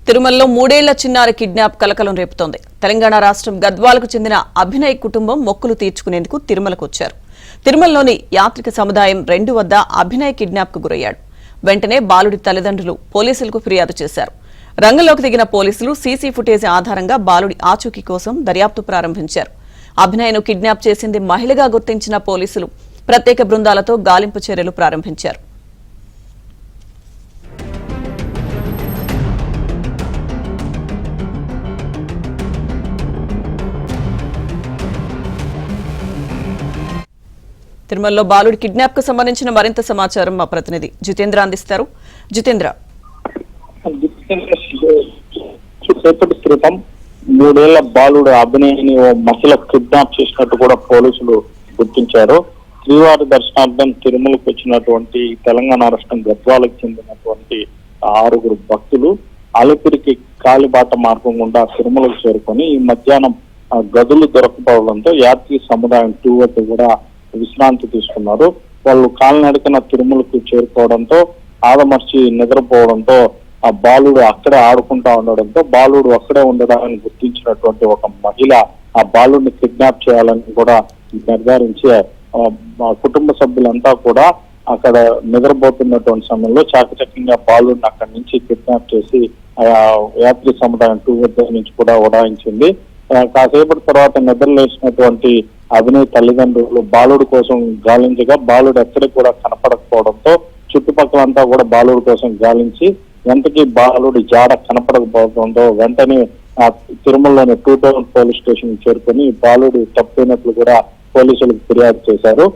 తిరుమలలో 3 ఏళ్ల చిన్నారి కిడ్నాప్ కలకలం రేపుతోంది. తెలంగాణ రాష్ట్రం గద్వాలకు చెందిన అభినయ్ కుటుంబం మొక్కులు తీర్చుకునేందుకు తిరుమలకు వచ్చారు. తిరుమలలోని యాత్రిక సముదాయం 2 వద్ద అభినయ్ కిడ్నాప్ కు గురయ్యాడు. వెంటనే బాలుడి తల్లిదండ్రులు పోలీసులకు ఫిర్యాదు చేశారు. రంగంలోకి దిగిన పోలీసులు సీసీ ఫుటేజ్ ఆధారంగా బాలుడి ఆచూకీ కోసం దర్యాప్తు ప్రారంభించారు. అభినయ్ను కిడ్నాప్ చేసింది మహిళగా గుర్తించిన పోలీసులు ప్రత్యేక బృందాలతో గాలింపు చర్యలు ప్రారంభించారు. తిరుమలలో బాలుడి కిడ్నాప్ కు సంబంధించిన మరింత సమాచారం మా ప్రతినిధి జితేంద్ర అందిస్తారు. జితేంద్ర, సేపటి క్రితం 3 ఏళ్ల బాలుడు అభినయ్ని ఓ మహిళ కిడ్నాప్ చేసినట్టు కూడా పోలీసులు గుర్తించారు. శ్రీవారి దర్శనార్థం తిరుమలకు వచ్చినటువంటి తెలంగాణ రాష్ట్రం గద్వాలకు చెందినటువంటి 6 భక్తులు అలిపిరికి కాలిబాట మార్గం గుండా తిరుమలకు చేరుకొని ఈ మధ్యాహ్నం గదులు దొరకపోవడంతో యాత్రి సముదాయం 2 వద్ద కూడా విశ్రాంతి తీసుకున్నారు. వాళ్ళు కాలినడకన తిరుమలకు చేరుకోవడంతో ఆదమర్చి నిద్రపోవడంతో ఆ బాలుడు అక్కడే ఆడుకుంటా ఉండడంతో బాలుడు అక్కడే ఉండడాన్ని గుర్తించినటువంటి ఒక మహిళ ఆ బాలుడిని కిడ్నాప్ చేయాలని కూడా నిర్ధారించి కుటుంబ సభ్యులంతా కూడా అక్కడ నిద్రపోతున్నటువంటి సమయంలో చాకచక్యంగా బాలుడిని అక్కడి నుంచి కిడ్నాప్ చేసి యాత్రి సముదాయం 2 వద్ద నుంచి కూడా ఉడాయించింది. కాసేపటి తర్వాత నిద్రలేసినటువంటి అభినయ్ తల్లిదండ్రులు బాలుడు కోసం గాలించగా బాలుడు ఎక్కడికి కూడా కనపడకపోవడంతో చుట్టుపక్కలంతా కూడా బాలుడు కోసం గాలించి వెంటకి బాలుడి జాడ కనపడకపోవడంతో వెంటనే తిరుమలలోని 2 టౌన్ పోలీస్ స్టేషన్ చేరుకొని బాలుడు తప్పినట్లు కూడా పోలీసులకు ఫిర్యాదు చేశారు.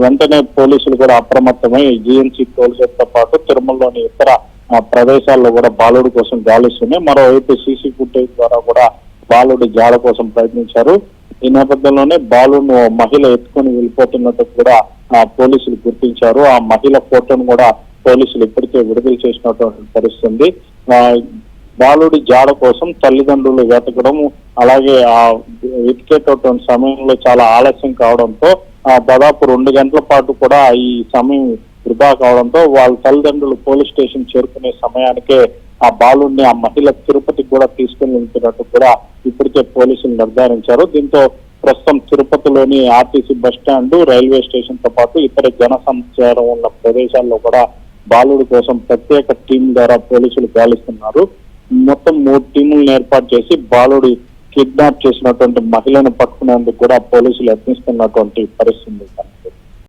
వెంటనే పోలీసులు కూడా అప్రమత్తమై జీఎన్సీ పోలీసులతో పాటు తిరుమలలోని ఇతర ప్రదేశాల్లో కూడా బాలుడు కోసం గాలిస్తున్నాయి. మరోవైపు సీసీ ఫుటేజ్ ద్వారా కూడా బాలుడి జాడ కోసం ప్రయత్నించారు. ఈ నేపథ్యంలోనే బాలును మహిళ ఎత్తుకొని వెళ్ళిపోతున్నట్టు కూడా పోలీసులు గుర్తించారు. ఆ మహిళ ఫోటోను కూడా పోలీసులు ఇప్పటికే విడుదల చేసినటువంటి పరిస్థితి. బాలుడి జాడ కోసం తల్లిదండ్రులు వెతకడం, అలాగే ఆ వెతికేటటువంటి సమయంలో చాలా ఆలస్యం కావడంతో దాదాపు 2 గంటల పాటు కూడా ఈ సమయం వృధా కావడంతో వాళ్ళ తల్లిదండ్రులు పోలీస్ స్టేషన్ చేరుకునే సమయానికే ఆ బాలుడిని ఆ మహిళ తిరుపతికి కూడా తీసుకుని వెళ్తున్నట్టు కూడా ఇప్పటికే పోలీసులు నిర్ధారించారు. దీంతో ప్రస్తుతం తిరుపతిలోని RTC bus stand, railway station తో పాటు ఇతర జన సంచారం ఉన్న ప్రదేశాల్లో కూడా బాలుడి కోసం ప్రత్యేక టీం ద్వారా పోలీసులు గాలిస్తున్నారు. మొత్తం 3 టీములను ఏర్పాటు చేసి బాలుడి కిడ్నాప్ చేసినటువంటి మహిళను పట్టుకునేందుకు కూడా పోలీసులు యత్నిస్తున్నటువంటి పరిస్థితి.